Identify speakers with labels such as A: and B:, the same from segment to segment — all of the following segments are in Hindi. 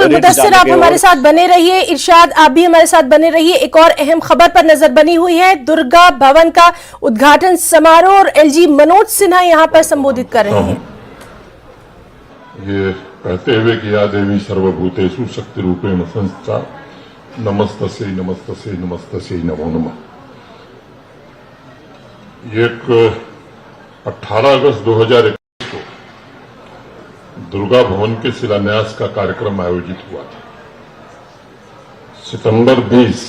A: मुदस्सिर आप हमारे साथ बने रहिए, इरशाद आप भी हमारे साथ बने रहिए। एक और अहम खबर पर नजर बनी हुई है, दुर्गा भवन का उद्घाटन समारोह और एलजी मनोज सिन्हा यहां पर संबोधित कर रहे हैं।
B: ये कहते हुए कि या देवी सर्वभूतेषु शक्ति रूपेण संस्था नमस्तस्यै नमस्तस्यै नमस्तस्यै नमो नमः। ये 18 अगस्त 2021 को दुर्गा भवन के शिलान्यास का कार्यक्रम आयोजित हुआ था। सितंबर 20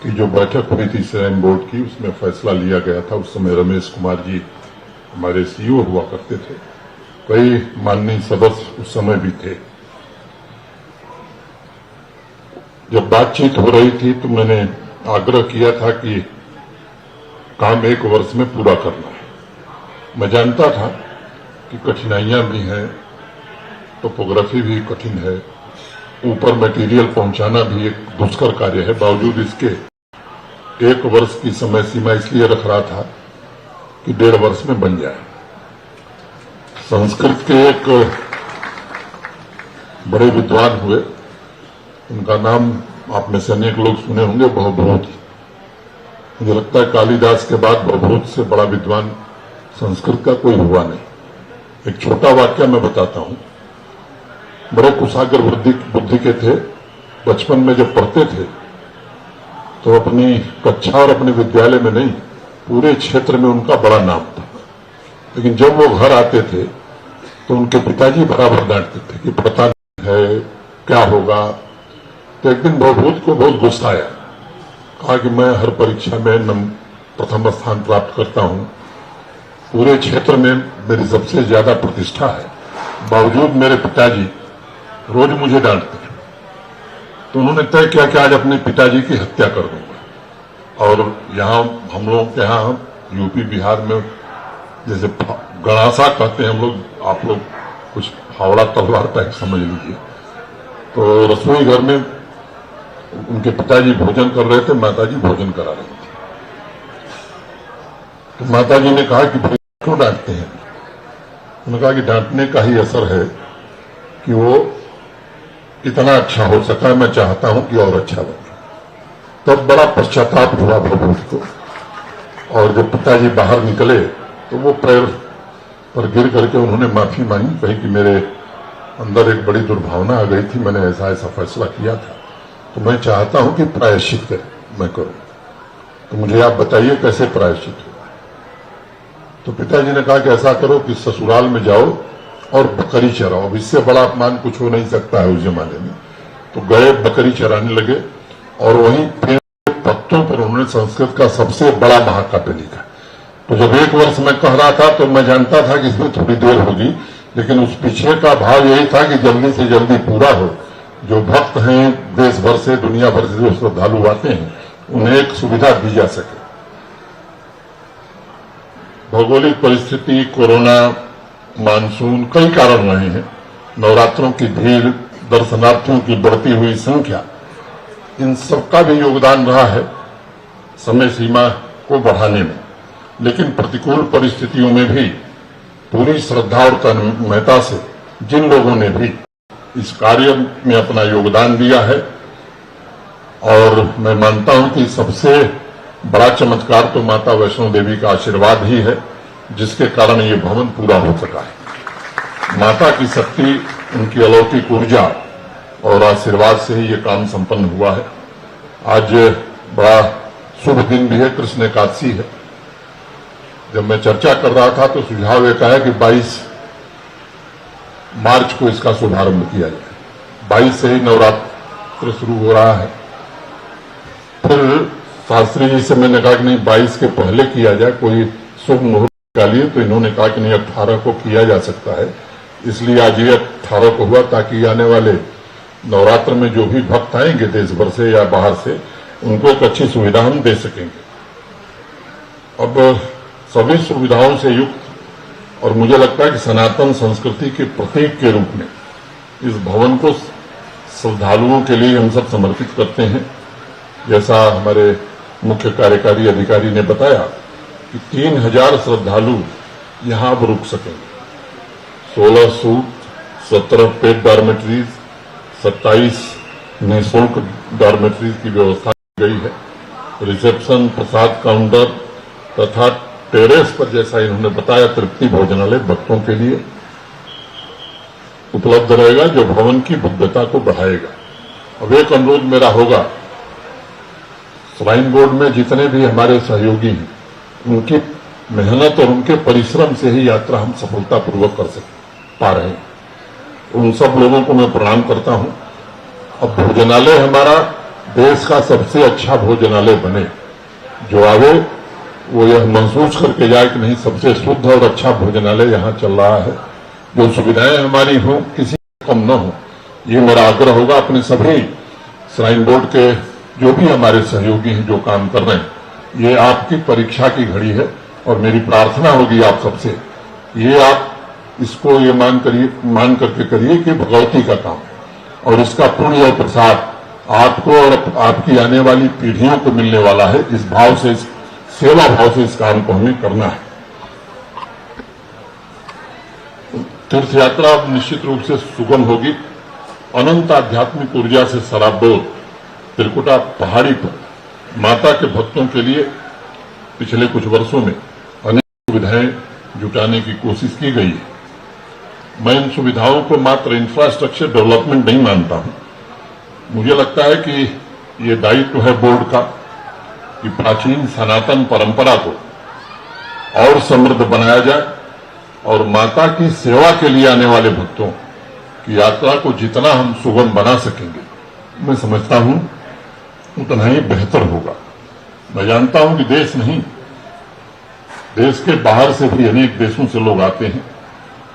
B: की जो बैठक हुई थी श्राइन बोर्ड की, उसमें फैसला लिया गया था। उस समय रमेश कुमार जी हमारे सीईओ हुआ करते थे, कई माननीय सदस्य उस समय भी थे। जब बातचीत हो रही थी तो मैंने आग्रह किया था कि काम 1 वर्ष में पूरा करना है। मैं जानता था कि कठिनाइयां भी हैं, टोपोग्राफी भी कठिन है, ऊपर मटेरियल पहुंचाना भी एक दुष्कर कार्य है। बावजूद इसके 1 वर्ष की समय सीमा इसलिए रख रहा था कि 1.5 वर्ष में बन जाए। संस्कृत के एक बड़े विद्वान हुए, उनका नाम आप में से अनेक लोग सुने होंगे, भवभूत। मुझे लगता है कालिदास के बाद भवभूत से बड़ा विद्वान संस्कृत का कोई हुआ नहीं। एक छोटा वाक्य मैं बताता हूं। बड़े कुशाग्र बुद्धि के थे। बचपन में जब पढ़ते थे तो अपनी कक्षा और अपने विद्यालय में नहीं, पूरे क्षेत्र में उनका बड़ा नाम था। लेकिन जब वो घर आते थे तो उनके पिताजी बराबर डांटते थे कि पता नहीं है क्या होगा। तो एक दिन भवभूत को बहुत गुस्सा आया, कहा कि मैं हर परीक्षा में प्रथम स्थान प्राप्त करता हूं, पूरे क्षेत्र में मेरी सबसे ज्यादा प्रतिष्ठा है, बावजूद मेरे पिताजी रोज मुझे डांटते हैं। तो उन्होंने तय किया कि आज अपने पिताजी की हत्या कर दूंगा। और यहां हम लोगों के यहां यूपी बिहार में जैसे गणासा कहते हैं हम लोग, आप लोग कुछ फावड़ा तलवार टाइप समझ लीजिए। तो रसोई घर में उनके पिताजी भोजन कर रहे थे, माताजी भोजन करा रही थी। तो माताजी ने कहा कि क्यों डांटते हैं? उन्होंने कहा कि डांटने का ही असर है कि वो इतना अच्छा हो सका, मैं चाहता हूं कि और अच्छा बने। तब बड़ा पश्चाताप हुआ भवभूत को, और जब पिताजी बाहर निकले तो वो पैर पर गिर करके उन्होंने माफी मांगी, कही कि मेरे अंदर एक बड़ी दुर्भावना आ गई थी, मैंने ऐसा ऐसा फैसला किया था, तो मैं चाहता हूं कि प्रायश्चित मैं करूं। तो मुझे आप बताइए कैसे प्रायश्चित हो? तो पिताजी ने कहा कि ऐसा करो कि ससुराल में जाओ और बकरी चराओ। अब इससे बड़ा अपमान कुछ हो नहीं सकता है उस जमाने में। तो गए, बकरी चराने लगे, और वहीं पेड़ पत्तों पर उन्होंने संस्कृत का सबसे बड़ा महाकाव्य लिखा। तो जब 1 वर्ष में कह रहा था तो मैं जानता था कि इसमें थोड़ी देर होगी, लेकिन उस पीछे का भाव यही था कि जल्दी से जल्दी पूरा हो। जो भक्त हैं देश भर से, दुनिया भर से जो श्रद्धालु आते हैं, उन्हें एक सुविधा दी जा सके। भौगोलिक परिस्थिति, कोरोना, मानसून, कई कारण रहे हैं। नवरात्रों की भीड़, दर्शनार्थियों की बढ़ती हुई संख्या, इन सबका भी योगदान रहा है समय सीमा को बढ़ाने में। लेकिन प्रतिकूल परिस्थितियों में भी पूरी श्रद्धा और तन्मयता से जिन लोगों ने भी इस कार्य में अपना योगदान दिया है, और मैं मानता हूं कि सबसे बड़ा चमत्कार तो माता वैष्णो देवी का आशीर्वाद ही है, जिसके कारण ये भवन पूरा हो सका है। माता की शक्ति, उनकी अलौकिक ऊर्जा और आशीर्वाद से ही ये काम संपन्न हुआ है। आज बड़ा शुभ दिन भी है, कृष्ण एकादशी है। जब मैं चर्चा कर रहा था तो सुझाव एक आया कि 22 मार्च को इसका शुभारंभ किया जाए। 22 से ही नवरात्र शुरू हो रहा है। फिर शास्त्री जी से मैंने कहा कि नहीं, 22 के पहले किया जाए, कोई शुभ मुहूर्त निकालिए। तो इन्होंने कहा कि नहीं, 18 को किया जा सकता है। इसलिए आज ये 18 को हुआ, ताकि आने वाले नवरात्र में जो भी भक्त आएंगे देश भर से या बाहर से, उनको एक अच्छी सुविधा हम दे सकेंगे। अब सभी सुविधाओं से युक्त, और मुझे लगता है कि सनातन संस्कृति के प्रतीक के रूप में इस भवन को श्रद्धालुओं के लिए हम सब समर्पित करते हैं। जैसा हमारे मुख्य कार्यकारी अधिकारी ने बताया कि 3000 श्रद्धालु यहां अब रुक सकेंगे। 16 सूट, 17 पेड डॉर्मेटरीज, 27 निःशुल्क डॉर्मेटरीज की व्यवस्था की गई है। रिसेप्शन, प्रसाद काउंटर तथा टेरेस पर, जैसा इन्होंने बताया, तृप्ति भोजनालय भक्तों के लिए उपलब्ध रहेगा, जो भवन की भव्यता को बढ़ाएगा। अब एक अनुरोध मेरा होगा, श्राइन बोर्ड में जितने भी हमारे सहयोगी हैं, उनकी मेहनत और उनके परिश्रम से ही यात्रा हम सफलतापूर्वक कर पा रहे हैं। उन सब लोगों को मैं प्रणाम करता हूं। अब भोजनालय हमारा देश का सबसे अच्छा भोजनालय बने, जो आवे वो यह महसूस करके जाए कि नहीं, सबसे शुद्ध और अच्छा भोजनालय यहां चल रहा है। जो सुविधाएं हमारी हों, किसी कम न हो, ये मेरा आग्रह होगा। अपने सभी श्राइन बोर्ड के जो भी हमारे सहयोगी हैं, जो काम कर रहे हैं, ये आपकी परीक्षा की घड़ी है और मेरी प्रार्थना होगी आप सबसे, ये आप इसको ये मान करके करिए कि भगवती का काम है और इसका पुण्य और प्रसाद आपको और आपकी आने वाली पीढ़ियों को मिलने वाला है। इस भाव से, इस सेवा भाव से इस काम को हमें करना है। तीर्थ यात्रा निश्चित रूप से सुगम होगी। अनंत आध्यात्मिक ऊर्जा से सराबोर त्रिकुटा पहाड़ी पर माता के भक्तों के लिए पिछले कुछ वर्षों में अनेक सुविधाएं जुटाने की कोशिश की गई है। मैं इन सुविधाओं को मात्र इंफ्रास्ट्रक्चर डेवलपमेंट नहीं मानता हूं। मुझे लगता है कि ये दायित्व है बोर्ड का कि प्राचीन सनातन परंपरा को और समृद्ध बनाया जाए और माता की सेवा के लिए आने वाले भक्तों की यात्रा को जितना हम सुगम बना सकेंगे, मैं समझता हूं उतना ही बेहतर होगा। मैं जानता हूं कि देश नहीं, देश के बाहर से भी अनेक देशों से लोग आते हैं,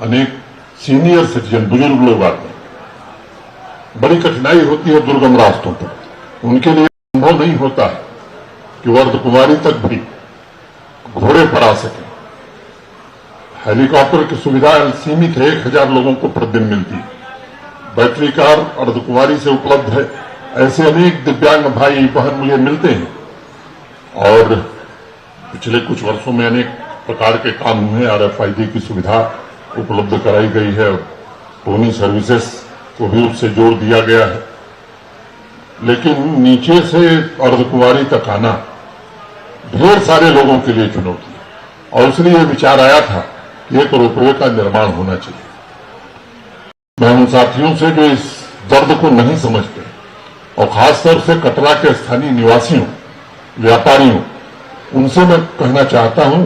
B: अनेक सीनियर सिटीजन, बुजुर्ग लोग आते हैं। बड़ी कठिनाई होती है दुर्गम रास्तों पर, उनके लिए संभव नहीं होता है कि वो अर्धकुमारी तक भी घोड़े पर आ सके। हेलीकॉप्टर की सुविधा सीमित है, 1000 लोगों को प्रतिदिन मिलती है। बैटरी कार अर्धकुमारी से उपलब्ध है। ऐसे अनेक दिव्यांग भाई बहन मुझे मिलते हैं और पिछले कुछ वर्षों में अनेक प्रकार के काम हुए। RFID की सुविधा उपलब्ध कराई गई है, टोनी सर्विसेज को भी उससे जोड़ दिया गया है। लेकिन नीचे से अर्धकुमारी तक आना ढेर सारे लोगों के लिए चुनौती है और इसलिए विचार आया था कि एक रोपवे का निर्माण होना चाहिए। मैं उन साथियों से जो इस दर्द को नहीं समझते और खासतौर से कटरा के स्थानीय निवासियों, व्यापारियों, उनसे मैं कहना चाहता हूं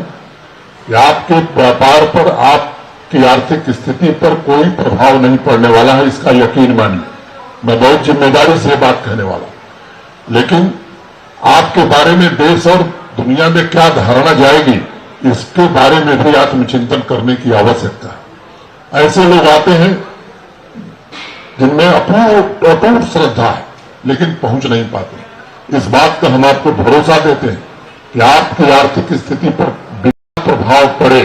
B: कि आपके व्यापार पर, आपकी आर्थिक स्थिति पर कोई प्रभाव नहीं पड़ने वाला है, इसका यकीन मानिए। मैं बहुत जिम्मेदारी से बात कहने वाला हूं। लेकिन आपके बारे में देश और दुनिया में क्या धारणा जाएगी, इसके बारे में भी आत्मचिंतन करने की आवश्यकता है। ऐसे लोग आते हैं जिनमें अटूट श्रद्धा है लेकिन पहुंच नहीं पाते। इस बात का हम आपको भरोसा देते हैं कि आपकी आर्थिक स्थिति पर बिना प्रभाव पड़े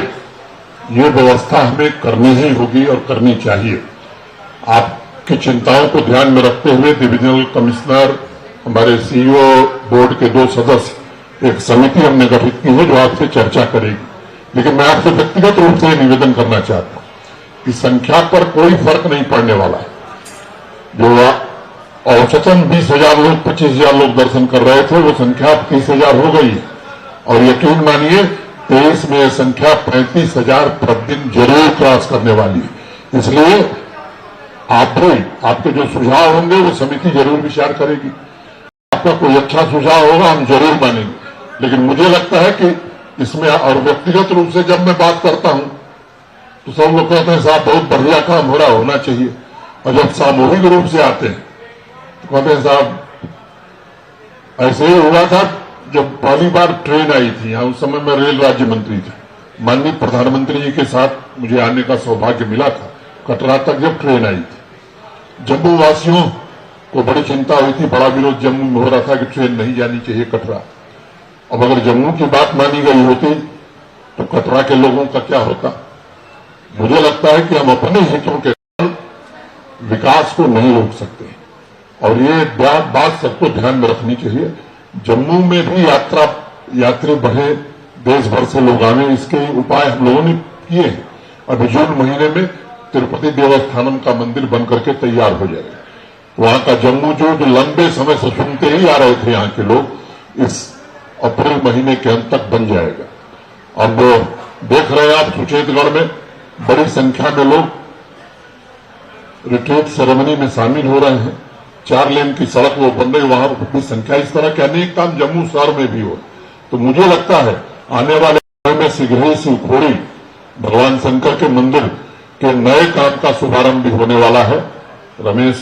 B: ये व्यवस्था हमें करनी ही होगी और करनी चाहिए। आपकी चिंताओं को ध्यान में रखते हुए डिविजनल कमिश्नर, हमारे CEO, बोर्ड के 2 सदस्य, एक समिति हमने गठित की है जो आपसे चर्चा करेगी। लेकिन मैं आपसे व्यक्तिगत रूप से निवेदन करना चाहता हूं कि संख्या पर कोई फर्क नहीं पड़ने वाला है। जो औसतन 20,000 लोग, 25,000 लोग दर्शन कर रहे थे, वो संख्या 30,000 हो गई है और यकीन मानिए 23 में यह संख्या 35,000 प्रतिदिन जरूर क्रॉस करने वाली है। इसलिए आप भी, आपके जो सुझाव होंगे वो समिति जरूर विचार करेगी। आपका कोई अच्छा सुझाव होगा हम जरूर मानेंगे। लेकिन मुझे लगता है कि इसमें, और व्यक्तिगत रूप से जब मैं बात करता हूं तो सब लोग कहते हैं साहब बहुत बढ़िया काम हो रहा, होना चाहिए। और जब सामूहिक रूप से आते हैं तो कहते हैं साहब ऐसे ही हुआ था जब पहली बार ट्रेन आई थी यहाँ, उस समय मैं रेल राज्य मंत्री था। माननीय प्रधानमंत्री जी के साथ मुझे आने का सौभाग्य मिला था कटरा तक जब ट्रेन आई थी। जम्मू वासियों को बड़ी चिंता हुई थी, बड़ा विरोध जम्मू में हो रहा था कि ट्रेन नहीं जानी चाहिए कटरा। अब अगर जम्मू की बात मानी गई होती तो कटरा के लोगों का क्या होता। मुझे लगता है कि हम अपने हितों के विकास को नहीं रोक सकते और ये बात सबको ध्यान में रखनी चाहिए। जम्मू में भी यात्री बढ़े, देश भर से लोग आने, इसके उपाय हम लोगों ने किए हैं। अभी जून महीने में तिरुपति देवस्थानम का मंदिर बनकर के तैयार हो जाएगा। वहां का जम्मू जो लंबे समय से सुनते ही आ रहे थे यहाँ के लोग, इस अप्रैल महीने के अंत तक बन जाएगा। अब देख रहे हैं आप सुचेतगढ़ में बड़ी संख्या में लोग रिट्रीट सेरेमनी में शामिल हो रहे हैं। 4 लेन की सड़क वो बन रही, वहां की संख्या, इस तरह के अनेक काम जम्मू शहर में भी हो। तो मुझे लगता है आने वाले समय में शीघ्र ही शिवखोड़ी भगवान शंकर के मंदिर के नए काम का शुभारंभ भी होने वाला है। रमेश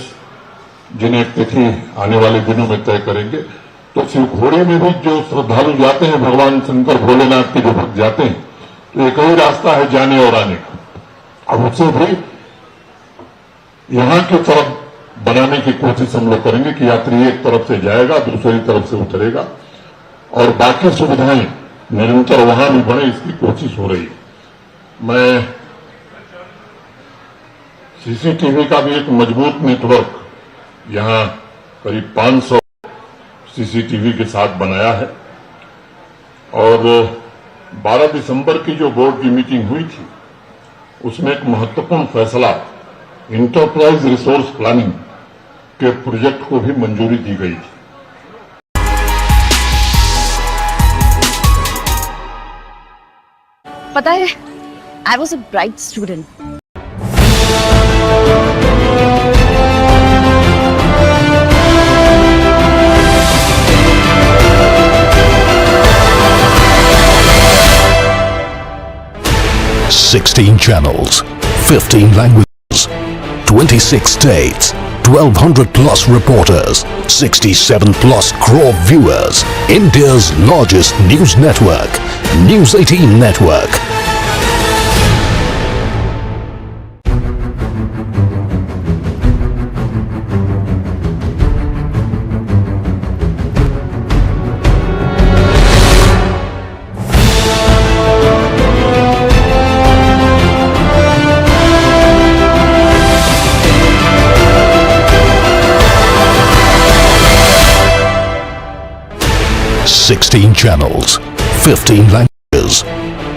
B: जी ने एक तिथि आने वाले दिनों में तय करेंगे। तो शिवखोड़ी में भी जो श्रद्धालु जाते हैं, भगवान शंकर भोलेनाथ के जो भक्त जाते हैं, तो एक ही रास्ता है जाने और आने का। अब उससे भी यहां की तरफ बनाने की कोशिश हम लोग करेंगे कि यात्री एक तरफ से जाएगा, दूसरी तरफ से उतरेगा, और बाकी सुविधाएं निरंतर वहां भी बढ़े, इसकी कोशिश हो रही है। मैं सीसीटीवी का भी एक मजबूत नेटवर्क यहां करीब 500 सीसीटीवी के साथ बनाया है। और 12 दिसंबर की जो बोर्ड की मीटिंग हुई थी, उसमें एक महत्वपूर्ण फैसला इंटरप्राइज रिसोर्स प्लानिंग के प्रोजेक्ट को भी मंजूरी दी गई थी।
C: पता है, I was a bright student.
D: $16 channels, 15 languages, 26 states, 1,200 plus reporters, 67 plus crore viewers. India's largest news network, News 18 Network. $16 channels, 15 languages,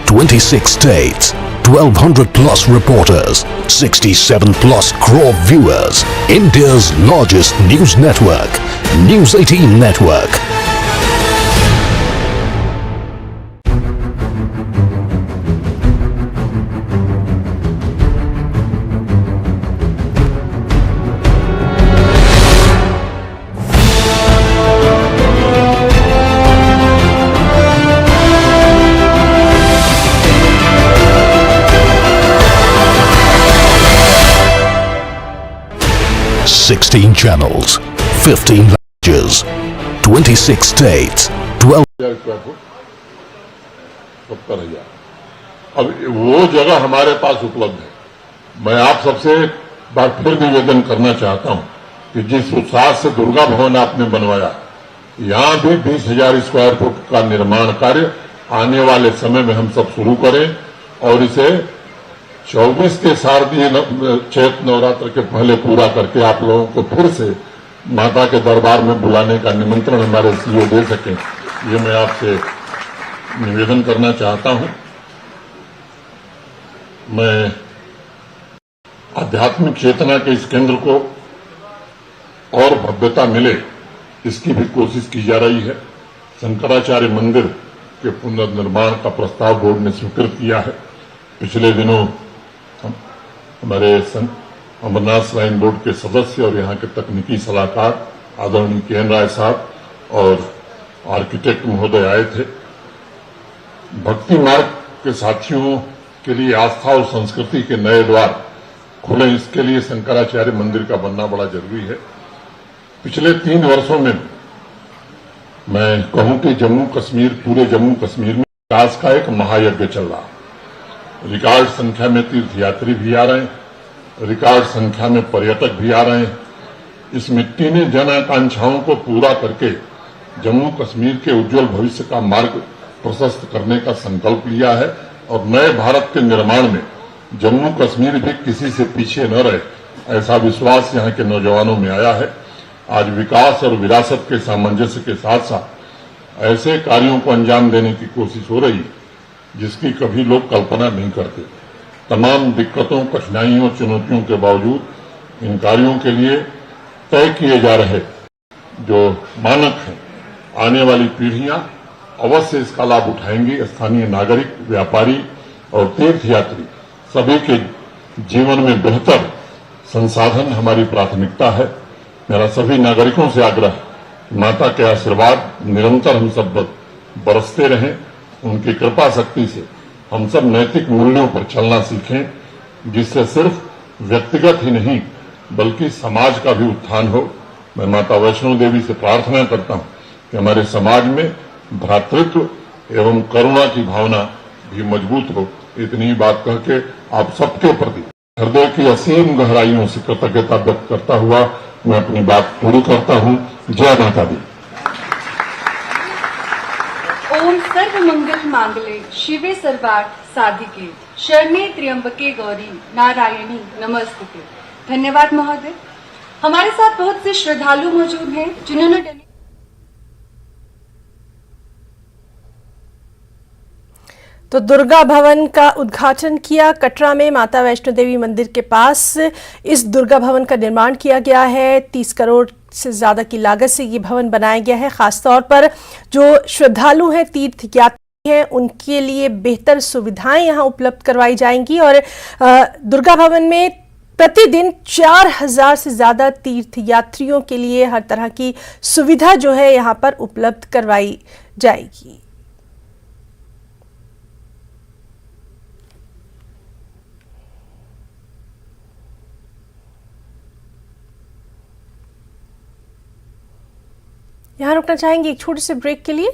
D: 26 states, 1,200 plus reporters, 67 plus crore viewers. India's largest news network, News 18 Network. $16 channels, 15 languages, 26 states, 12
B: square foot 70,000। अब वो जगह हमारे पास उपलब्ध है। मैं आप सबसे एक बार फिर निवेदन करना चाहता हूं कि जिस उत्साह से दुर्गा भवन आपने बनवाया, यहां भी 20,000 स्क्वायर फुट का निर्माण कार्य आने वाले समय में हम सब शुरू करें और इसे 24 के शारदीय चैत्र नवरात्र के पहले पूरा करके आप लोगों को फिर से माता के दरबार में बुलाने का निमंत्रण हमारे सीओ दे सकें, ये मैं आपसे निवेदन करना चाहता हूं। मैं आध्यात्मिक चेतना के इस केंद्र को और भव्यता मिले, इसकी भी कोशिश की जा रही है। शंकराचार्य मंदिर के पुनर्निर्माण का प्रस्ताव बोर्ड ने स्वीकृत किया है। पिछले दिनों हमारे अमरनाथ श्राइन बोर्ड के सदस्य और यहाँ के तकनीकी सलाहकार आदरणीय के.एन. राय साहब और आर्किटेक्ट महोदय आए थे। भक्ति मार्ग के साथियों के लिए आस्था और संस्कृति के नए द्वार खुले, इसके लिए शंकराचार्य मंदिर का बनना बड़ा जरूरी है। पिछले 3 वर्षों में मैं कहूं कि जम्मू कश्मीर, पूरे जम्मू कश्मीर में विकास का एक महायज्ञ चल रहा है। रिकॉर्ड संख्या में तीर्थयात्री भी आ रहे हैं, रिकॉर्ड संख्या में पर्यटक भी आ रहे हैं। इस मिट्टी ने जन आकांक्षाओं को पूरा करके जम्मू कश्मीर के उज्जवल भविष्य का मार्ग प्रशस्त करने का संकल्प लिया है और नए भारत के निर्माण में जम्मू कश्मीर भी किसी से पीछे न रहे, ऐसा विश्वास यहाँ के नौजवानों में आया है। आज विकास और विरासत के सामंजस्य के साथ साथ ऐसे कार्यों को अंजाम देने की कोशिश हो रही है जिसकी कभी लोग कल्पना नहीं करते। तमाम दिक्कतों, कठिनाइयों, चुनौतियों के बावजूद इन कार्यों के लिए तय किए जा रहे जो मानक हैं, आने वाली पीढ़ियां अवश्य इसका लाभ उठाएंगी। स्थानीय नागरिक, व्यापारी और तीर्थयात्री सभी के जीवन में बेहतर संसाधन हमारी प्राथमिकता है। मेरा सभी नागरिकों से आग्रह है, माता के आशीर्वाद निरंतर हम सब बरसते रहें। उनकी कृपा शक्ति से हम सब नैतिक मूल्यों पर चलना सीखें, जिससे सिर्फ व्यक्तिगत ही नहीं बल्कि समाज का भी उत्थान हो। मैं माता वैष्णो देवी से प्रार्थना करता हूं कि हमारे समाज में भ्रातृत्व एवं करुणा की भावना भी मजबूत हो। इतनी ही बात कह के आप सबके प्रति हृदय की असीम गहराइयों से कृतज्ञता व्यक्त करता हुआ मैं अपनी बात पूरी करता हूं। जय माता दी।
E: ओम सर्वमंगल मांगले शिवे सर्वार्थ साधिके शरणे त्र्यंबके गौरी नारायणी नमस्तुते। धन्यवाद महोदय। हमारे साथ बहुत से श्रद्धालु मौजूद हैं जिन्होंने
A: तो दुर्गा भवन का उद्घाटन किया। कटरा में माता वैष्णो देवी मंदिर के पास इस दुर्गा भवन का निर्माण किया गया है। 30 करोड़ से ज़्यादा की लागत से ये भवन बनाया गया है। खासतौर पर जो श्रद्धालु हैं, तीर्थयात्री हैं, उनके लिए बेहतर सुविधाएं यहाँ उपलब्ध करवाई जाएंगी और दुर्गा भवन में प्रतिदिन 4000 से ज़्यादा तीर्थयात्रियों के लिए हर तरह की सुविधा जो है यहाँ पर उपलब्ध करवाई जाएगी। यहाँ रुकना चाहेंगे एक छोटे से ब्रेक के लिए।